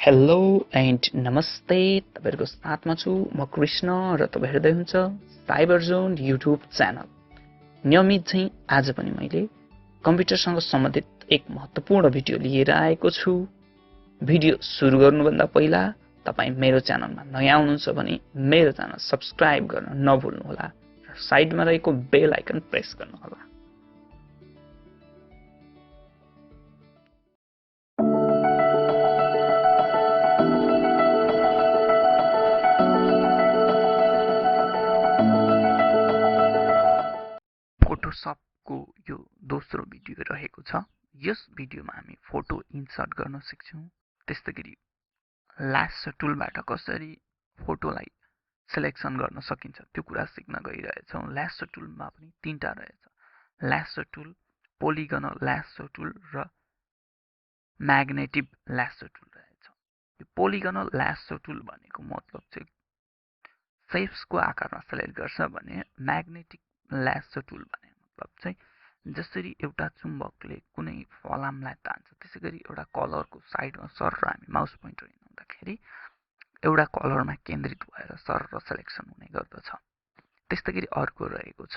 Hello and नमस्ते। तपाईहरुको साथमा छु म कृष्ण र तपाईं हेर्दै हुन्छ साइबर जोन युट्युब च्यानल। नियमित चाहिँ आज पनि मैले कम्प्युटरसँग सम्बन्धित एक महत्त्वपूर्ण भिडियो लिएर आएको छु। भिडियो सुरु गर्नुभन्दा पहिला तपाई मेरो च्यानलमा नयाँ हुनुहुन्छ भने मेरो च्यानल सब्स्क्राइब गर्न नभुल्नुहोला र साइडमा रहेको बेल आइकन प्रेस गर्नुहोला। फोटोशपको यो दोस्रो भिडियो रहेको छ। यस भिडियोमा हामी फोटो इन्सर्ट गर्न सिक्छौं। त्यसैगरी ल्यासो टुलबाट कसरी फोटोलाई सिलेक्सन गर्न सकिन्छ त्यो कुरा सिक्न गइरहेछौं। ल्यासो टुलमा पनि तीनटा रहेछ। ल्यासो टुल, पोलिगनल ल्यासो टुल र म्याग्नेटिक ल्यासो टुल रहेछ। यो पोलिगनल ल्यासो टुल भनेको मतलब चाहिँ सेप्सको आकारमा सिलेक्ट गर्छ भने म्याग्नेटिक ल्यासो टुल भने मतलब चाहिँ जसरी एउटा चुम्बकले कुनै फलामलाई तान्छ त्यसैगरी एउटा कलरको साइडमा सर र हामी माउस पोइन्टर हिँड्दाखेरि एउटा कलरमा केन्द्रित भएर सर र सिलेक्सन हुने गर्दछ। त्यसैगरी अर्को रहेको छ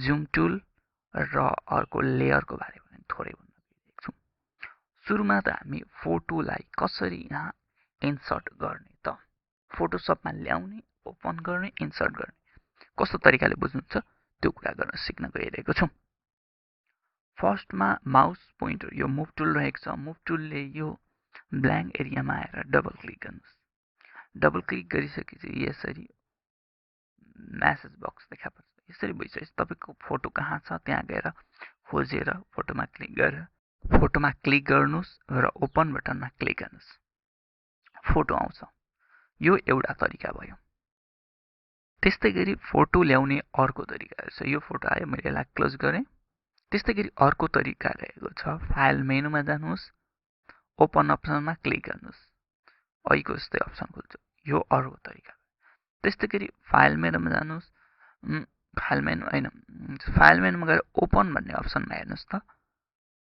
जुम टुल र अर्को लेयरको बारेमा थोरै भन्न गइरहेको छु। सुरुमा त हामी फोटोलाई कसरी यहाँ इन्सर्ट गर्ने त फोटोशपमा ल्याउने, ओपन गर्ने, इन्सर्ट गर्ने कस्तो तरिकाले बुझ्नुहुन्छ त्यो कुरा गर्न सिक्न गइरहेको छु। फर्स्टमा माउस पोइन्टर यो मुभ टुल रहेको छ। मुभ टुलले यो ब्ल्याङ्क एरियामा आएर डबल क्लिक गर्नुस्। डबल क्लिक गरिसकेपछि यसरी मेसेज बक्स देखा पर्छ। यसरी भइसकेपछि तपाईको फोटो कहाँ छ त्यहाँ गएर खोजेर फोटोमा क्लिक गर्नुस् र ओपन बटनमा क्लिक गर्नुस्। फोटो आउँछ। यो एउटा तरिका भयो। त्यस्तैगरी फोटो ल्याउने अर्को तरिका छ। यो फोटो आयो, मैले यसलाई क्लोज गरेँ। त्यस्तैगरी अर्को तरिका रहेको छ। फाइल मेनुमा जानुहोस्, ओपन अप्सनमा क्लिक गर्नुहोस्। अहिलेको जस्तै अप्सन खुल्छ। यो अर्को तरिका। त्यस्तैगरी फाइल मेनुमा जानुहोस्, फाइल मेनुमा गएर ओपन भन्ने अप्सनमा हेर्नुहोस् त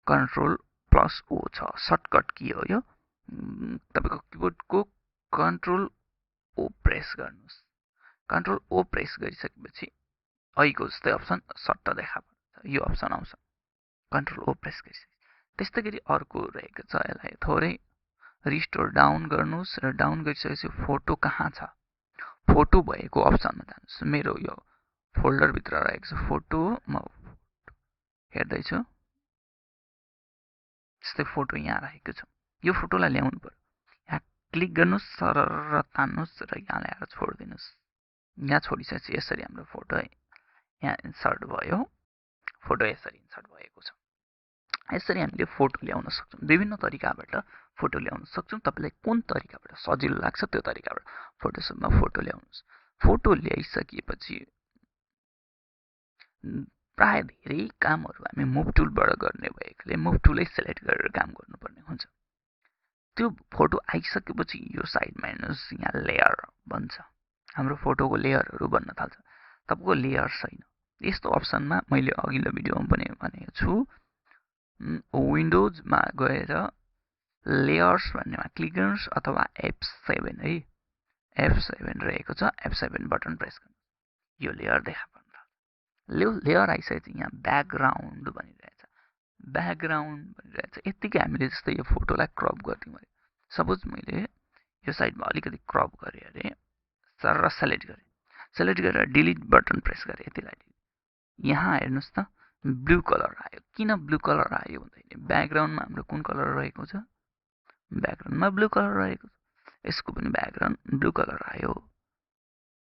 Ctrl+O छ। सर्टकट की हो यो। तपाईको किबोर्डको Ctrl+O प्रेस गर्नुहोस्। Ctrl+O प्रेस गरिसकेपछि अहिलेको जस्तै अप्सन सट्ट देखा पर्छ। यो अप्सन आउँछ। Ctrl+O प्रेस गरिसकेपछि त्यस्तैगरी अर्को रहेको छ। यसलाई थोरै रिस्टोर डाउन गर्नुहोस् र डाउन गरिसकेपछि फोटो कहाँ छ फोटो भएको अप्सनमा जानुहोस्। मेरो यो फोल्डर भित्र रहेको छ फोटो, म हेर्दै छु। त्यस्तै फोटो यहाँ रहेको छ। यो फोटोलाई ल्याउनु पर्यो। यहाँ क्लिक गर्नुहोस्, सरर तान्नुहोस् र यहाँ ल्याएर छोड्दिनुहोस्। यहाँ छोडिसकेपछि यसरी हाम्रो फोटो यहाँ इन्सर्ट भयो। फोटो यसरी इन्सर्ट भएको छ। यसरी हामीले फोटो ल्याउन सक्छौं। विभिन्न तरिकाबाट फोटो ल्याउन सक्छौं। तपाईलाई कुन तरिकाबाट सजिलो लाग्छ त्यो तरिकाबाट फोटोशपमा फोटो ल्याउनुस्। फोटो ल्याइसकेपछि प्राय धेरै कामहरु हामी मुभ टुलबाट गर्ने भएकोले मुभ टुलै सिलेक्ट गरेर काम गर्नुपर्ने हुन्छ। त्यो फोटो आइसकेपछि यो साइडमा हेर्नुस्, यहाँ लेयर भन्छ। हाम्रो फोटोको लेयरहरु बन्न थाल्छ। तपाईको लेयर छैन। यस्तो अप्सनमा मैले अघिल्लो भिडियोमा पनि भनेको छु। विन्डोजमा गएर लेयर्स भन्नेमा क्लिक गर्नुस् अथवा F7 है। F7 रहेको छ। F7 बटन प्रेस गर्नुस्। यो लेयर देखा पर्छ। लेयर आइसकेपछि यहाँ ब्याकग्राउन्ड भनिरहेछ। ब्याकग्राउन्ड भनिरहेछ। यतिकै हामीले जस्तै यो फोटोलाई क्रप गर्दियौ। सपोज मैले यो साइडमा अलिकति क्रप गरे अरे सर सेलेक्ट गरे। सेलेक्ट गरेर डिलिट बटन प्रेस गरे। यतिलाई यहाँ हेर्नुस् त ब्लू कलर आयो। किन ब्लू कलर आयो भन्दाखेरि ब्याकग्राउन्डमा हाम्रो कुन कलर रहेको छ? ब्याकग्राउन्डमा ब्लू कलर रहेको छ। यसको पनि ब्याकग्राउन्ड ब्लू कलर आयो।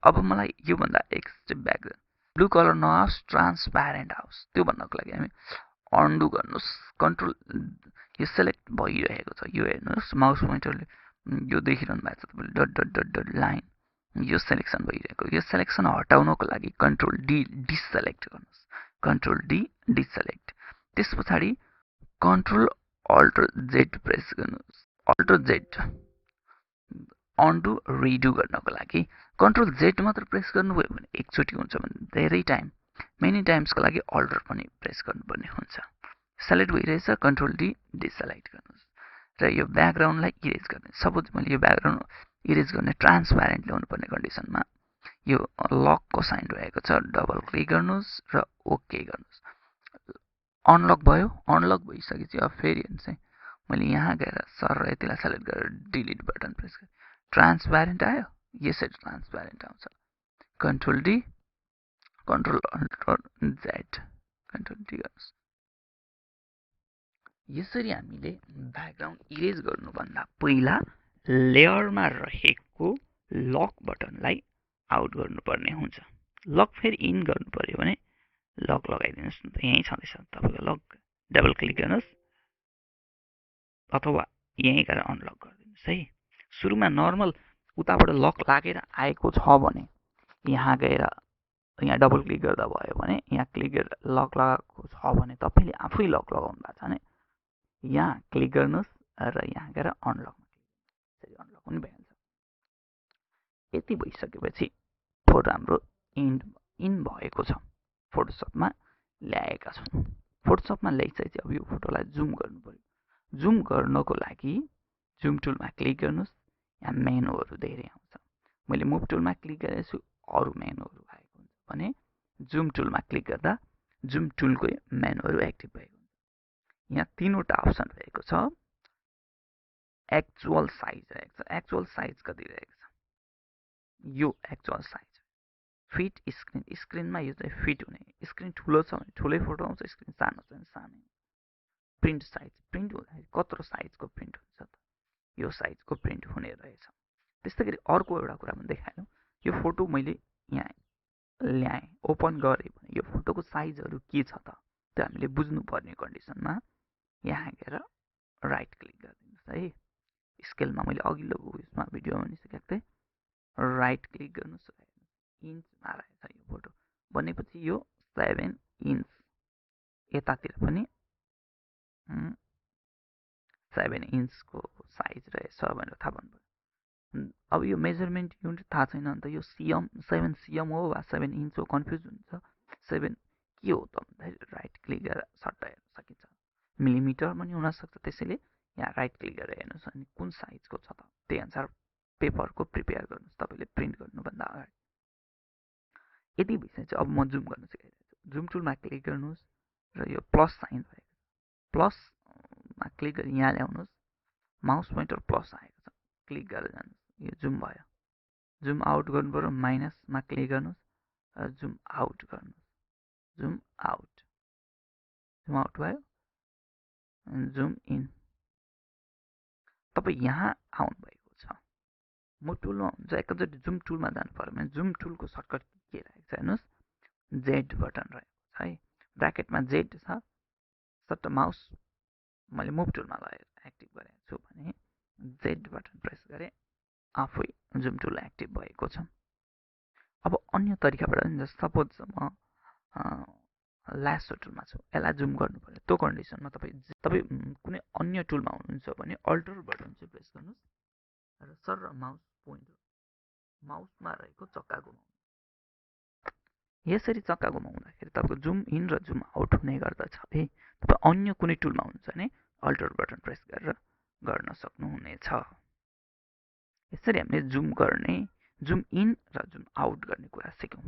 अब मलाई यो भन्दा एक स्टेप ब्याक ब्लू कलर नआओस्, ट्रान्सप्यारेन्ट आओस्। त्यो भन्नको लागि हामी अन्डु गर्नुस्। कन्ट्रोल यो सेलेक्ट भइरहेको छ। यो हेर्नुस् माउस पोइन्टरले यो देखिरहनु भएको छ तपाईले dot dot dot dot line यो सिलेक्सन भइरहेको। यो सिलेक्सन हटाउनको लागि कन्ट्रोल डी डिसेलेक्ट गर्नुस्। Control D deselect. त्यसपछि कन्ट्रोल अल्ट जेड प्रेस गर्नुस्। अल्ट जेड अन्डु रिडु गर्नको लागि कन्ट्रोल जेड मात्र प्रेस गर्नुभयो भने एकचोटी हुन्छ भने धेरै टाइम मेनी टाइम्सको लागि अल्टर पनि प्रेस गर्नुपर्ने हुन्छ। सेलेक्ट भइरहेछ। कन्ट्रोल डी डिसेलेक्ट गर्नुस्। र यो ब्याकग्राउन्डलाई इरेज गर्ने। सपोज मैले यो ब्याकग्राउन्ड इरेज गर्ने ट्रान्सप्यारेन्ट ल्याउनुपर्ने कन्डिसनमा यो लकको साइन रहेको छ, डबल क्लिक गर्नुहोस् र ओके गर्नुहोस्। अनलक भयो। अनलक भइसकेपछि अब फेरि चाहिँ मैले यहाँ गएर सर यतिलाई सेलेक्ट गरेर डिलिट बटन प्रेस गरेँ, ट्रान्सप्यारेन्ट आयो। यसरी ट्रान्सप्यारेन्ट आउँछ। Control D, control Z, control D गर्नुहोस्। यसरी हामीले ब्याकग्राउन्ड इरेज गर्नुभन्दा पहिला लेयरमा रहेको लक बटनलाई आउट गर्नुपर्ने हुन्छ। लक फेरि इन गर्नु पर्यो भने लक लगाइदिनुहोस् न त, यहीँ छँदैछ तपाईँको लक। डबल क्लिक गर्नुहोस् अथवा यहीँ गएर अनलक गरिदिनुहोस् है। सुरुमा नर्मल उताबाट लक लागेर आएको छ भने यहाँ गएर यहाँ डबल क्लिक गर्दा भयो भने, यहाँ क्लिक गरेर लक लगाएको छ भने तपाईँले आफै लक लगाउनु भएको छ भने यहाँ क्लिक गर्नुहोस् र यहाँ गएर अनलक अनलक पनि भइहाल्छ। यति भइसकेपछि फोटो हाम्रो इन भएको छ। फोटोसपमा ल्याएका छौँ। फोटोसपमा ल्याइसकेपछि अब यो फोटोलाई जुम गर्नु पर्यो। जुम गर्नको लागि जुम टुलमा क्लिक गर्नुहोस्। यहाँ मेनुहरू धेरै आउँछ। मैले मुभ टुलमा क्लिक गरेको छु, अरू मेनुहरू आएको हुन्छ भने जुम टुलमा क्लिक गर्दा जुम टुलको मेनुहरू एक्टिभ भएको हुन्छ। यहाँ तीनवटा अप्सन रहेको छ। एक्चुअल साइज रहेको छ। एक्चुअल साइज कति रहेको छ? यो एक्चुअल साइज। फिट स्क्रिन, स्क्रिनमा यो चाहिँ फिट हुने। स्क्रिन ठुलो छ भने ठुलै फोटो आउँछ, स्क्रिन सानो छ भने सानो। प्रिन्ट साइज, प्रिन्ट हुँदाखेरि कत्रो साइजको प्रिन्ट हुन्छ त? यो साइजको प्रिन्ट हुने रहेछ। त्यस्तै गरी अर्को एउटा कुरा पनि देखाएँ। यो फोटो मैले यहाँ ल्याएँ, ओपन गरेँ भने यो फोटोको साइजहरू के छ त? त्यो हामीले बुझ्नुपर्ने कन्डिसनमा यहाँ गएर राइट क्लिक गरिदिनुहोस् है। स्केलमा मैले अघिल्लो उयसमा भिडियोमा भनिसकेको थिएँ, राइट क्लिक गर्नुहोस्। इन्चमा रहेछ यो फोटो भनेपछि यो 7 इन्च, यतातिर पनि 7 इन्चको साइज रहेछ भनेर थाहा पाउनु। अब यो मेजरमेन्ट युनिट थाहा छैन भने त यो 7 सिएम हो वा 7 इन्च हो, कन्फ्युज हुन्छ। 7 के हो त भन्दाखेरि राइट क्लिक गरेर सट्ट हेर्न सकिन्छ। मिलिमिटर पनि हुनसक्छ। त्यसैले यहाँ राइट क्लिक गरेर हेर्नुहोस् अनि कुन साइजको छ त त्यही अनुसार पेपरको प्रिपेयर गर्नुहोस् तपाईँले प्रिन्ट गर्नुभन्दा अगाडि। यति भइसकेपछि अब म जुम गर्न सिकाइरहेको छु। जुम टुलमा क्लिक गर्नुहोस् र यो प्लस साइन भएको छ। प्लसमा क्लिक गरी यहाँ ल्याउनुहोस्। माउस पोइन्टर प्लस आएको छ, क्लिक गरेर जानुहोस्। यो जुम भयो। जुम आउट गर्नु पर्यो, माइनसमा क्लिक गर्नुहोस् र जुम आउट गर्नुहोस्। जुम आउट, जुम आउट भयो। Zoom in. तपाईँ यहाँ आउनुभएको छ। म टुलमा हुन्छ, एकैचोटि जुम टुलमा जानु पर्यो भने जुम टुलको सर्टकट के रहेको छ हेर्नुहोस्, जेड बटन रहेको छ है। ब्राकेटमा जेड छ। सट्ट माउस मैले मुभ टुलमा लगेर एक्टिभ गरेको छु भने जेड बटन प्रेस गरेँ, आफै जुम टुल एक्टिभ भएको छ। अब अन्य तरिकाबाट नि सपोज म ल्यासो टुलमा छु, यसलाई जुम गर्नु पर्यो। त्यो कन्डिसनमा तपाईँ कुनै अन्य टुलमा हुनुहुन्छ भने अल्टर बटन चाहिँ प्रेस गर्नुहोस् र सर माउस पोइन्टर माउसमा रहेको चक्का घुमाउनु। यसरी चक्का घुमाउँदाखेरि तपाईँको जुम इन र जुम आउट हुने गर्दछ है। तपाईँ अन्य कुनै टुलमा हुनुहुन्छ भने अल्टर बटन प्रेस गरेर गर्न सक्नुहुनेछ। यसरी हामीले जुम गर्ने, जुम इन र जुम आउट गर्ने कुरा सिक्यौँ।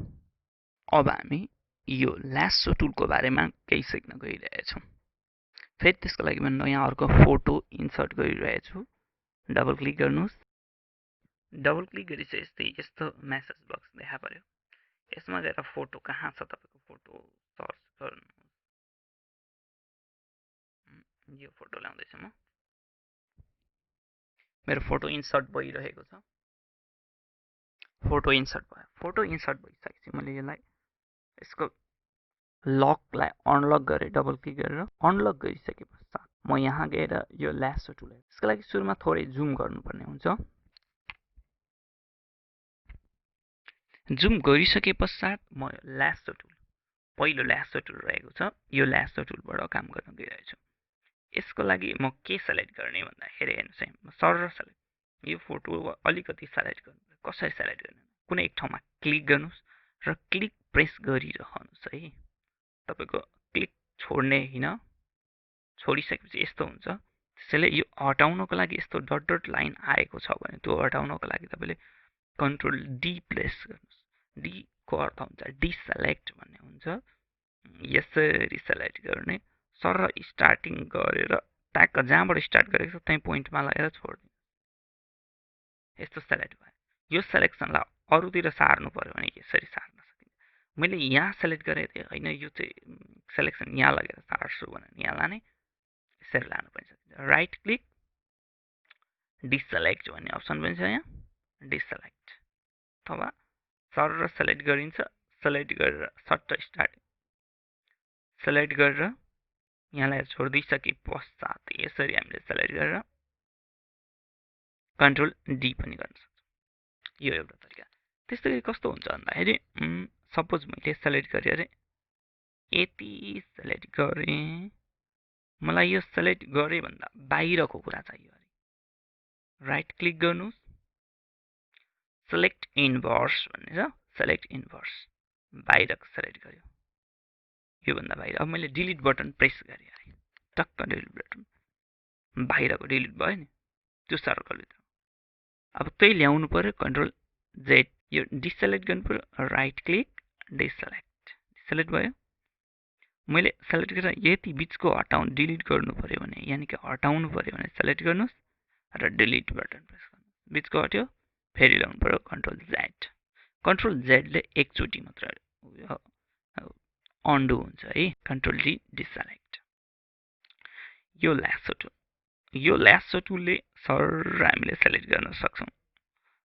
अब हामी यो ल्यासो टुलको बारेमा केही सिक्न गइरहेछौँ। फेरि त्यसको लागि म नयाँ अर्को फोटो इन्सर्ट गरिरहेछु। डबल क्लिक गर्नुहोस्। डबल क्लिक गरिसकेपछि यस्तो मेसेज बक्स देखा पर्यो। यसमा गएर फोटो कहाँ छ तपाईँको फोटो सर्च गर्नु। यो फोटो ल्याउँदैछु म। मेरो फोटो इन्सर्ट भइरहेको छ। फोटो इन्सर्ट भयो। फोटो इन्सर्ट भइसकेपछि मैले यसलाई यसको लकलाई अनलक गरेँ, डबल क्लिक गरेर अनलक गरिसके पश्चात म यहाँ गएर यो ल्यासो टुल, यसको लागि सुरुमा थोरै जुम गर्नुपर्ने हुन्छ। जुम गरिसके पश्चात म ल्यासो टुल, पहिलो ल्यासो टुल रहेको छ, यो ल्यासो टुलबाट काम गर्न गइरहेछु। यसको लागि म के सेलेक्ट गर्ने भन्दाखेरि हेर्नुहोस् है, म सर सेलेक्ट, यो फोटो अलिकति सेलेक्ट गर्नु। कसरी सेलेक्ट गर्ने? कुनै एक ठाउँमा क्लिक गर्नुहोस् र क्लिक प्रेस गरिरहनुहोस् है। तपाईँको क्लिक छोड्ने होइन, छोडिसकेपछि यस्तो हुन्छ। त्यसैले यो हटाउनको लागि यस्तो डट डट लाइन आएको छ भने त्यो हटाउनको लागि तपाईँले कन्ट्रोल डी प्रेस गर्नुहोस्। डी को अर्थ हुन्छ डिसेलेक्ट भन्ने हुन्छ। यसरी सेलेक्ट गर्ने सर स्टार्टिङ गरेर ट्याक्क जहाँबाट स्टार्ट गरेको छ त्यहीँ पोइन्टमा लगाएर छोड्ने। यस्तो सेलेक्ट भयो। यो सेलेक्सनलाई अरूतिर सार्नु पर्यो भने यसरी सार्न सकिन्छ। मैले यहाँ सेलेक्ट गरेको थिएँ होइन, यो चाहिँ सेलेक्सन यहाँ लगेर सार्छु भने यहाँ लाने, यसरी लानु पनि सकिन्छ। राइट क्लिक डिसेलेक्ट भन्ने अप्सन पनि छ यहाँ, डिसेलेक्ट अथवा सर सेलेक्ट गरिन्छ। सेलेक्ट गरेर सट्ट स्टार्ट सेलेक्ट गरेर यहाँलाई छोडिदिइसके पश्चात यसरी हामीले सेलेक्ट गरेर कन्ट्रोल डी पनि गर्न सक्छौँ। यो एउटा तरिका। त्यस्तै गरी कस्तो हुन्छ भन्दाखेरि सपोज मैले सेलेक्ट गरेँ अरे, यति सेलेक्ट गरेँ, मलाई यो सेलेक्ट गरेँ भन्दा बाहिरको कुरा चाहियो अरे, राइट क्लिक गर्नुहोस्, सेलेक्ट इन्भर्स भन्ने छ, सेलेक्ट इन्भर्स बाहिरको सेलेक्ट गर्यो, योभन्दा बाहिर। अब मैले डिलिट बटन प्रेस गरेँ अरे, टक्क डिलिट बटन बाहिरको डिलिट भयो नि त्यो सर्कलभित्र। अब त्यही ल्याउनु पर्यो, कन्ट्रोल जेड, यो डिसेलेक्ट गर्नु पर्यो, राइट क्लिक डिसेलेक्ट, डिसेलेक्ट भयो। मैले सेलेक्ट गरेर यति बिचको हटाउनु डिलिट गर्नु पर्यो भने, यानि कि हटाउनु पर्यो भने सेलेक्ट गर्नुहोस् र डिलिट बटन प्रेस गर्नुहोस्। बिचको हट्यो, फेरि ल्याउनु पर्यो कन्ट्रोल जेड। कन्ट्रोल जेडले एकचोटि मात्र अन्डु हुन्छ है। Control D deselect. यो ल्यासो टुल, यो ल्यासो टुलले सर हामीले सेलेक्ट गर्न सक्छौँ।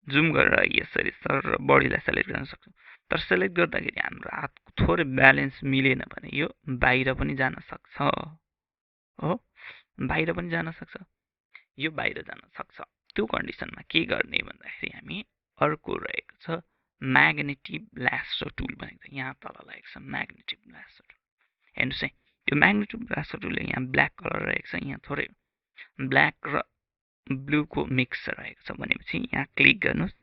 जुम गरेर यसरी सर बडीलाई सेलेक्ट गर्न सक्छौँ। तर सेलेक्ट गर्दाखेरि हाम्रो हातको थोरै ब्यालेन्स मिलेन भने यो बाहिर पनि जान सक्छ हो, बाहिर पनि जान सक्छ। यो बाहिर जान सक्छ। त्यो कन्डिसनमा के गर्ने भन्दाखेरि हामी अर्को रहेको छ म्याग्नेटिक ल्यासो टुल भनेको छ, यहाँ तल रहेको छ म्याग्नेटिक ल्यासो टुल। हेर्नुहोस् है, यो म्याग्नेटिक ल्यासो टुलले यहाँ ब्ल्याक कलर रहेको छ, यहाँ थोरै ब्ल्याक र ब्लूको मिक्स रहेको छ भनेपछि यहाँ क्लिक गर्नुहोस्,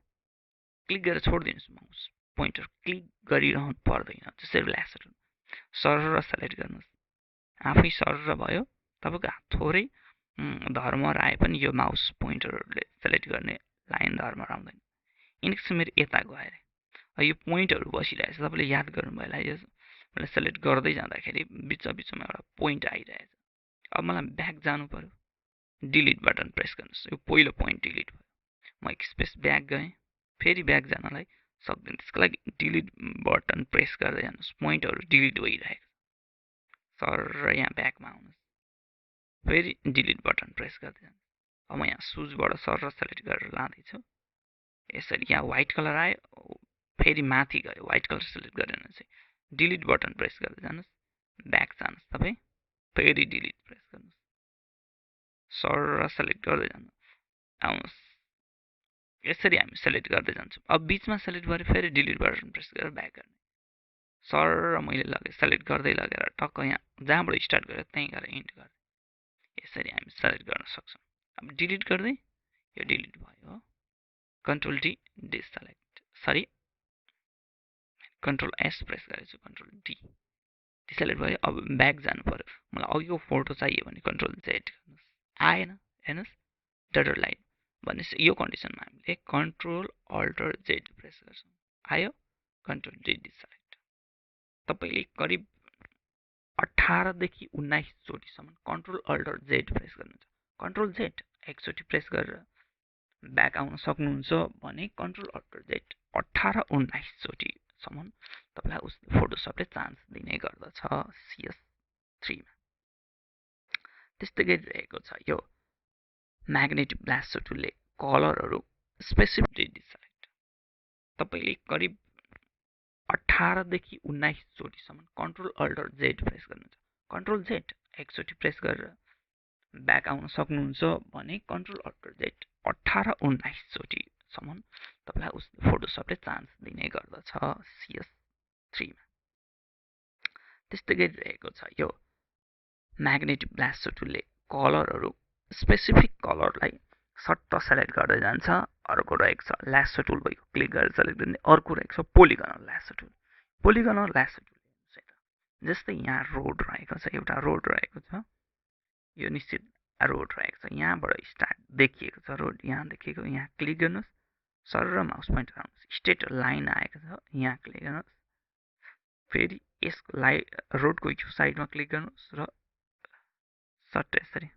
क्लिक गरेर छोडिदिनुहोस् माउस पोइन्टर, क्लिक गरिरहनु पर्दैन। त्यसरी ल्यासो टुल सर सेलेक्ट गर्नुहोस्, आफै सर भयो। तपाईँको हात थोरै धर्मर आए पनि यो माउस पोइन्टरले सेलेक्ट गर्ने लाइन धर्मर आउँदैन। इन्डेक्स मेरो यता गएर यो पोइन्टहरू बसिरहेछ, तपाईँले याद गर्नुभयो होला। यो मैले सेलेक्ट गर्दै जाँदाखेरि बिचमा एउटा पोइन्ट आइरहेछ। अब मलाई ब्याक जानु पर्यो, डिलिट बटन प्रेस गर्नुहोस्, यो पहिलो पोइन्ट डिलिट भयो। म एक स्पेस ब्याक गएँ, फेरि ब्याक जानलाई सक्दैन। त्यसको लागि डिलिट बटन प्रेस गर्दै जानुहोस्, पोइन्टहरू डिलिट भइरहेको छ। सर यहाँ ब्याकमा आउनुहोस्, फेरि डिलिट बटन प्रेस गर्दै जानुहोस्। अब म यहाँ सुजबाट सर सेलेक्ट गरेर लाँदैछु। यसरी यहाँ व्हाइट कलर आयो, फेरि माथि गयो, व्हाइट कलर सेलेक्ट गरेर चाहिँ डिलिट बटन प्रेस गर्दै जानुहोस्, ब्याक जानुहोस् तपाईँ, फेरि डिलिट प्रेस गर्नुहोस्, सर सेलेक्ट गर्दै आउनुहोस्। यसरी हामी सेलेक्ट गर्दै जान्छौँ। अब बिचमा सेलेक्ट गरेर फेरि डिलिट बटन प्रेस गरेर ब्याक गर्ने। सर मैले लगेँ सेलेक्ट गर्दै लगेर टक्क यहाँ जहाँबाट स्टार्ट गरेर त्यहीँ गएर इन्ड गर्ने। यसरी हामी सेलेक्ट गर्न सक्छौँ। अब डिलिट गर्दै यो डिलिट भयो, control D deselect, sorry control S press गरेको छु, कन्ट्रोल डी डिसेलेक्ट भयो। अब ब्याक जानु पर्यो, मलाई अघिको फोटो चाहियो भने कन्ट्रोल जेड गर्नुहोस्, आएन हेर्नुहोस् डटर लाइन भनेपछि यो कन्डिसनमा हामीले कन्ट्रोल अल्टर जेड प्रेस गर्छौँ, आयो कन्ट्रोल डी डिसेलेक्ट। तपाईँले करिब 18 देखि 19 चोटिसम्म कन्ट्रोल अल्टर जेड प्रेस गर्नुहुन्छ। कन्ट्रोल जेड एकचोटि प्रेस गरेर ब्याक आउन सक्नुहुन्छ भने कन्ट्रोल अल्टर जेड 18-19 चोटिसम्म तपाईँलाई उस फोटोसपले चान्स दिने गर्दछ CS3 मा। त्यस्तै गरिरहेको छ यो म्याग्नेटिक लासो टुलले कलरहरू स्पेसिफिकली डिसेलेक्ट। तपाईँले करिब 18 देखि 19 चोटिसम्म कन्ट्रोल अल्टर जेड प्रेस गर्नुहुन्छ। कन्ट्रोल जेड एकचोटि प्रेस गरेर ब्याक आउन सक्नुहुन्छ भने कन्ट्रोल अल्टर जेड 18-19 चोटिसम्म तपाईँलाई उस फोटोसपले चान्स दिने गर्दछ CS3 मा। त्यस्तै गरिरहेको छ यो म्याग्नेटिक लासो टुलले कलरहरू स्पेसिफिक कलरलाई सट्ट सेलेक्ट गर्दै जान्छ। अर्को रहेको छ लासो टुल भएको क्लिक गरेर सेलेक्ट गर्ने। अर्को रहेको छ पोलिगनल लासो टुल। पोलिगनल लासो टुल जस्तै यहाँ रोड रहेको छ, एउटा रोड रहेको छ, यो निश्चित रोड रहेको छ, यहाँबाट स्टार्ट देखिएको छ रोड, यहाँ देखिएको, यहाँ क्लिक गर्नुहोस्, सर र माउस पोइन्टर आउनुहोस्, स्ट्रेट लाइन आएको छ, यहाँ क्लिक गर्नुहोस्, फेरि यसको रोडको यो साइडमा क्लिक गर्नुहोस् र सट्ट यसरी।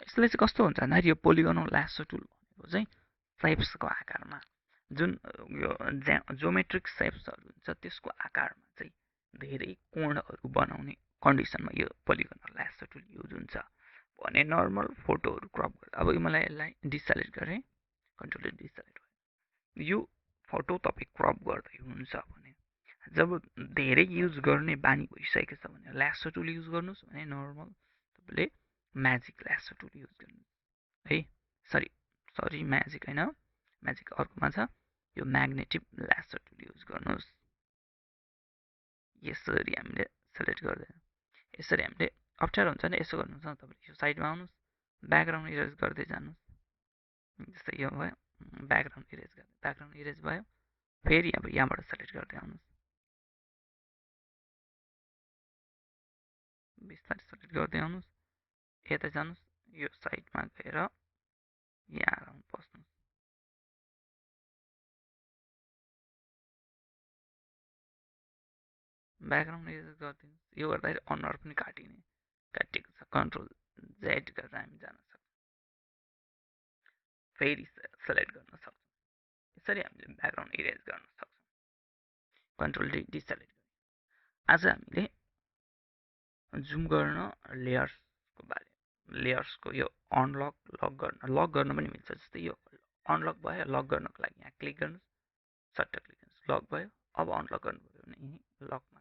यसले चाहिँ कस्तो हुन्छ भन्दाखेरि यो पोलिगोनल ल्यासो टुल भनेको चाहिँ सेप्सको आकारमा, जुन यो जोमेट्रिक सेप्सहरू हुन्छ त्यसको आकारमा चाहिँ धेरै कोणहरू बनाउने कन्डिसनमा यो पोलिगोनल ल्यासो टुल युज हुन्छ भने नर्मल फोटोहरू क्रप गर्दा। अब मलाई यसलाई डिसेलेक्ट गरेँ, कन्ट्रोलले डिसेलेक्ट गरेँ। यो फोटो तपाईँ क्रप गर्दै हुनुहुन्छ भने, जब धेरै युज गर्ने बानी भइसकेको छ भने ल्यासो टुल युज गर्नुहोस्, भने नर्मल तपाईँले म्याजिक ल्यासो टुल युज गर्नुहोस् है। सरी म्याजिक होइन, म्याजिक अर्कोमा छ, यो म्याग्नेटिक ल्यासो टुल युज गर्नुहोस्। यसरी हामीले सेलेक्ट गर्दै, यसरी हामीले अप्ठ्यारो हुन्छ नि, यसो गर्नुहुन्छ तपाईँले यो साइडमा आउनुहोस्, ब्याकग्राउन्ड इरेज गर्दै जानुहोस्, जस्तै यो भयो, ब्याकग्राउन्ड इरेज भयो, फेरि अब यहाँबाट सेलेक्ट गर्दै आउनुहोस्, बिस्तारै सेलेक्ट गर्दै आउनुहोस्, यता जानुहोस्, यो साइडमा गएर यहाँ आराम बस्नुहोस्, ब्याकग्राउन्ड इरेज गरिदिनुहोस्। यो गर्दाखेरि अनुहार पनि काटिएको छ, कन्ट्रोल जेड गरेर हामी जान सक्छौँ, फेरि सेलेक्ट गर्न सक्छौँ। यसरी हामीले ब्याकग्राउन्ड इरेज गर्न सक्छौँ, कन्ट्रोल डिसेलेक्ट। आज हामीले जुम गर्न लेयर्सको बारे, लेयर्सको यो लक गर्न पनि मिल्छ। जस्तै यो अनलक भयो, लक गर्नको लागि यहाँ क्लिक गर्नुहोस्, सट्ट क्लिक गर्नुहोस्, लक भयो। अब अनलक गर्नुभयो भने यहीँ लकमा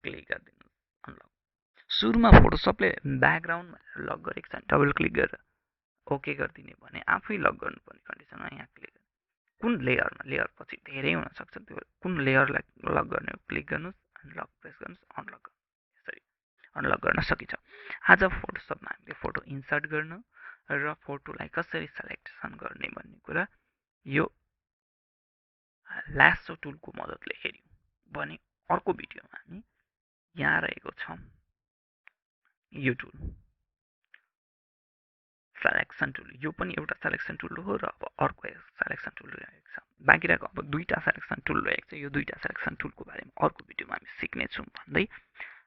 क्लिक गरिदिनुहोस्, अनलक। सुरुमा फोटोसपले ब्याकग्राउन्ड लक गरेको छ भने डबल क्लिक गरेर ओके गरिदिने भने आफै लक गर्नुपर्ने कन्डिसनमा यहाँ क्लिक गर्नु। कुन लेयरमा, लेयर पछि धेरै हुनसक्छ, त्यो कुन लेयरलाई लक गर्ने हो क्लिक गर्नुहोस्, अनि लक प्रेस गर्नुहोस्, अनलक गर्नुहोस्। यसरी अनलक गर्न सकिन्छ। आज फोटोसपमा हामीले फोटो इन्सर्ट गर्न र फोटोलाई कसरी सेलेक्सन गर्ने भन्ने कुरा यो ल्यासो टुलको मद्दतले हेऱ्यौँ भने अर्को भिडियोमा हामी यहाँ रहेको छ यो टुल सेलेक्सन टुल, यो पनि एउटा सेलेक्सन टुल हो र अब अर्को सेलेक्सन टुल रहेको छ। बाँकी रहेको अब दुईवटा सेलेक्सन टुल रहेको छ। यो दुईवटा सेलेक्सन टुलको बारेमा अर्को भिडियोमा हामी सिक्नेछौँ भन्दै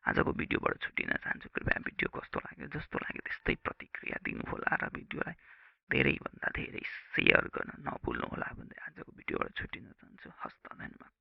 आजको भिडियोबाट छुट्टिन चाहन्छु। कृपया भिडियो कस्तो लाग्यो, जस्तो लाग्यो त्यस्तै प्रतिक्रिया दिनुहोला र भिडियोलाई धेरैभन्दा धेरै सेयर गर्न नभुल्नुहोला भन्दै आजको भिडियोबाट छुट्टिन चाहन्छु। हस्त, धन्यवाद।